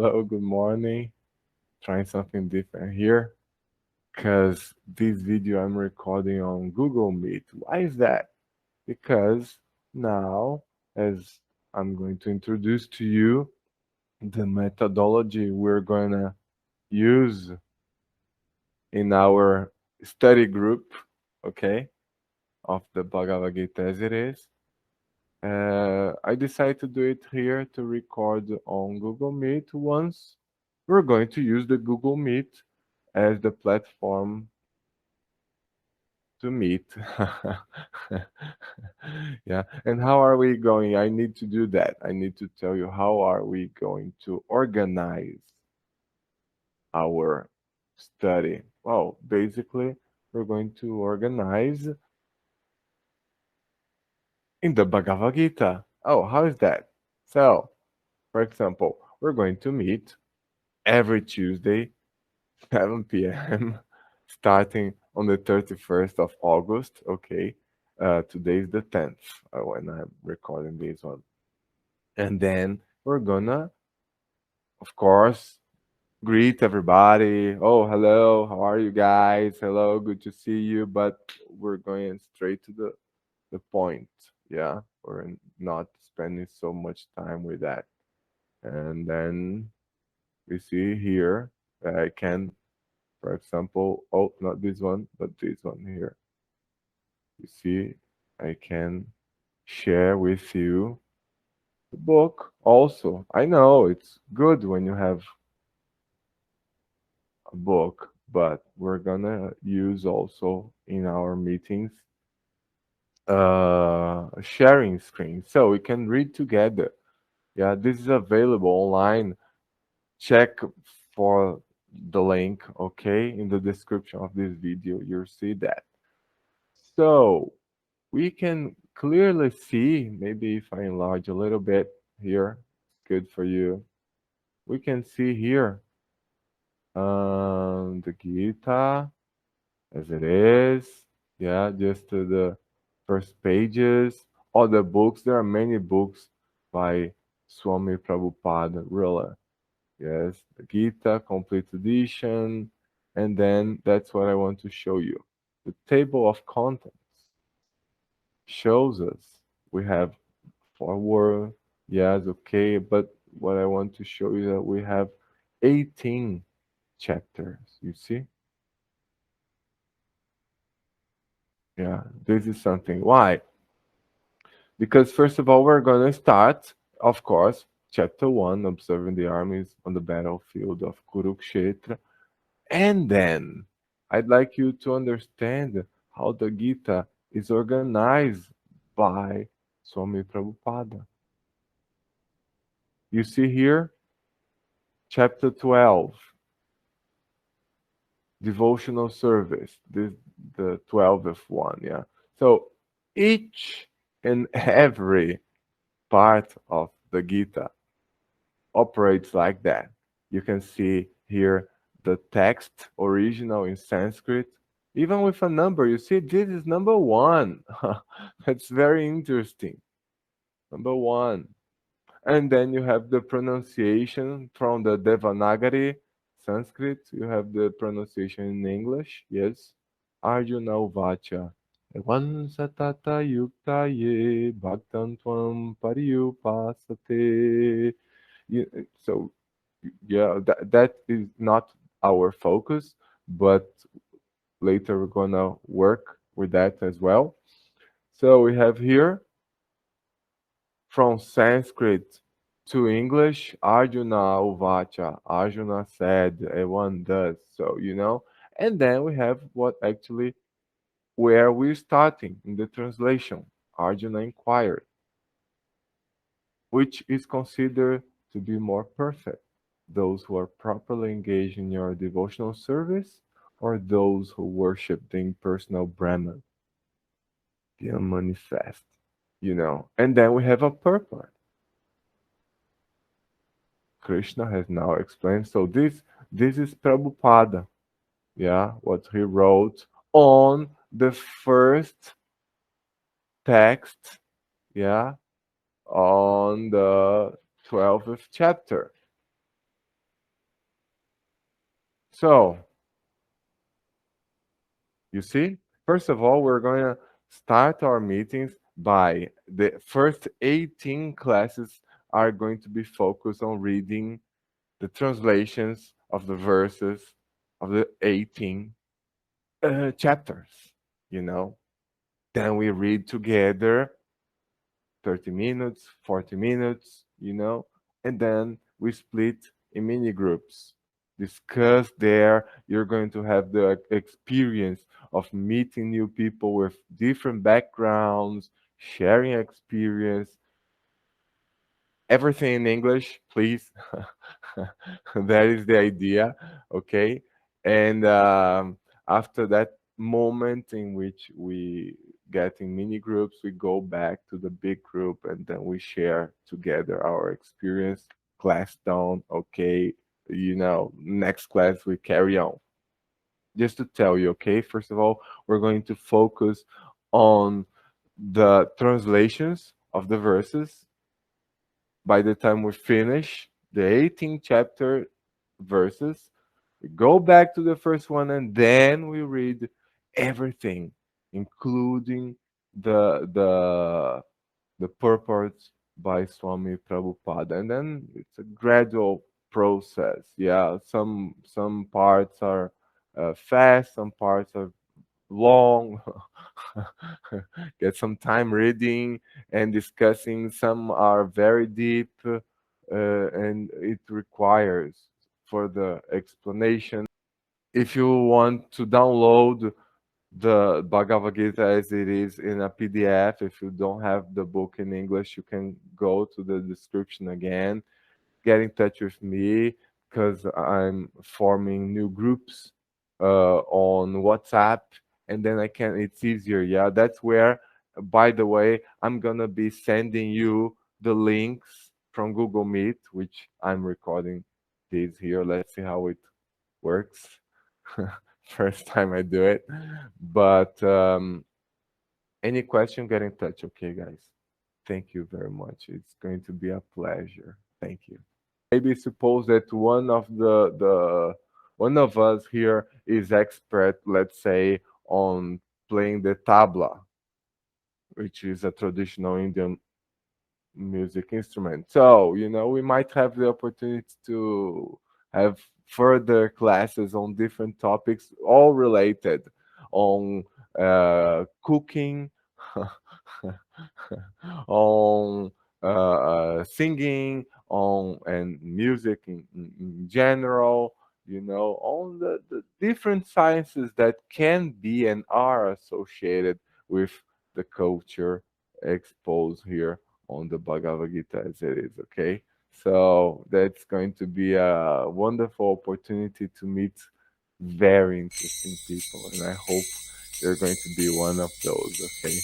Hello, good morning. Trying something different here because this video I'm recording on Google Meet. Why is that? Because now, as I'm going to introduce to you the methodology we're going to use in our study group, okay, of the Bhagavad Gita as it is. I decided to do it here to record on Google Meet once. We're going to use the Google Meet as the platform to meet. Yeah, and how are we going? I need to do that. I need to tell you how are we going to organize our study. Well, basically, we're going to organize in the Bhagavad Gita. Oh, how is that? So, for example, we're going to meet every Tuesday, 7 p.m., starting on the 31st of August. Okay. Today is the 10th when I'm recording this one. And then we're gonna, of course, greet everybody. Oh, hello. How are you guys? Hello. Good to see you. But we're going straight to the point. Yeah. We're not spending so much time with that. And then we see here that I can, for example, oh, not this one, but this one here. You see, I can share with you the book also. I know it's good when you have a book, but we're gonna use also in our meetings sharing screen so we can read together. Yeah, this is available online. Check for the link, okay, in the description of this video. You'll see that. So we can clearly see, maybe if I enlarge a little bit here, good for you. We can see here the Gita as it is. Yeah, just to the first pages. All the books, there are many books by Swami Prabhupada, really. Yes, the Gita, complete edition. And then that's what I want to show you. The table of contents shows us we have forward, yes, okay, but what I want to show you that we have 18 chapters, you see? Yeah, this is something. Why? Because first of all, we're going to start, of course, chapter 1, observing the armies on the battlefield of Kurukshetra. And then I'd like you to understand how the Gita is organized by Swami Prabhupada. You see here, chapter 12, devotional service, this the 12th one, yeah. So each and every part of the Gita operates like that. You can see here the text original in Sanskrit, even with a number. You see, this is number one. That's very interesting. Number one. And then you have the pronunciation from the Devanagari Sanskrit. You have the pronunciation in English. Yes. Arjuna Uvacha. Vansatata yukta ye bhaktan tvam pariyupasate. So, yeah, that is not our focus, but later we're gonna work with that as well. So we have here from Sanskrit to English, Arjuna Uvacha. Arjuna said, one does. So, and then we have what actually where we're starting in the translation. Arjuna inquired, which is considered to be more perfect, those who are properly engaged in your devotional service or those who worship the impersonal Brahman, the unmanifest, And then we have a purport. Krishna has now explained. So this is Prabhupada, yeah, what he wrote on the first text, yeah, on the 12th chapter. So, you see, first of all, we're going to start our meetings by the first 18 classes are going to be focused on reading the translations of the verses of the 18 chapters, you know. Then we read together 30 minutes, 40 minutes, you know, and then we split in mini groups. Discuss there. You're going to have the experience of meeting new people with different backgrounds, sharing experience, everything in English, please. That is the idea, okay? And after that moment in which we get in mini groups, we go back to the big group and then we share together our experience. Class done, okay? You know, next class we carry on. Just to tell you, okay? First of all, we're going to focus on the translations of the verses. By the time we finish the 18th chapter verses, we go back to the first one and then we read everything, including the purports by Swami Prabhupada. And then it's a gradual process. Yeah, some parts are fast, some parts are long. Get some time reading and discussing. Some are very deep, and it requires further explanation. If you want to download the Bhagavad Gita as it is in a PDF, if you don't have the book in English, you can go to the description again, get in touch with me because I'm forming new groups on WhatsApp, and then I can. It's easier. Yeah, that's where. By the way, I'm gonna be sending you the links from Google Meet, which I'm recording these here. Let's see how it works. First time I do it, but any question, get in touch. Okay, guys. Thank you very much. It's going to be a pleasure. Thank you. Maybe suppose that one of us here is expert, let's say, on playing the tabla, which is a traditional Indian music instrument. So, you know, we might have the opportunity to have further classes on different topics, all related on cooking, on singing, on and music in general, you know, on the different sciences that can be and are associated with the culture exposed here on the Bhagavad Gita as it is, okay? So that's going to be a wonderful opportunity to meet very interesting people, and I hope you're going to be one of those, okay?